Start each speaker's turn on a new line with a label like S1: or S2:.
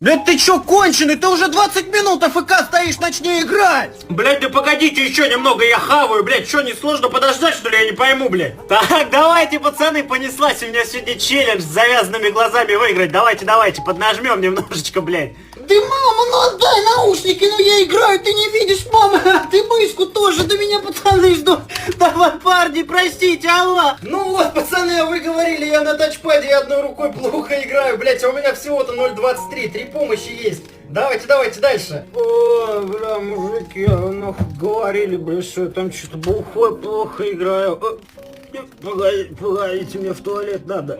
S1: Блядь, ты чё, конченый? Ты уже 20 минут АФК стоишь, начни играть!
S2: Блядь, да погодите еще немного, я хаваю, блядь, что, не сложно подождать, что ли, я не пойму, блядь. Так, давайте, пацаны, понеслась, у меня сегодня челлендж с завязанными глазами выиграть, давайте, поднажмем немножечко, блядь.
S1: Ты, мама, ну отдай наушники, ну я играю, ты не видишь, мама, ты мышку тоже, да меня пацаны ждут. Давай, парни, простите, алло. Ну вот, пацаны, а вы говорили, я на тачпаде одной рукой плохо играю, блядь, а у меня всего-то 0.23, 3 помощи есть. Давайте, дальше. О, бля, мужики, нахуй говорили, бля, что я там что-то бухой плохо играю. Погодите, мне в туалет надо.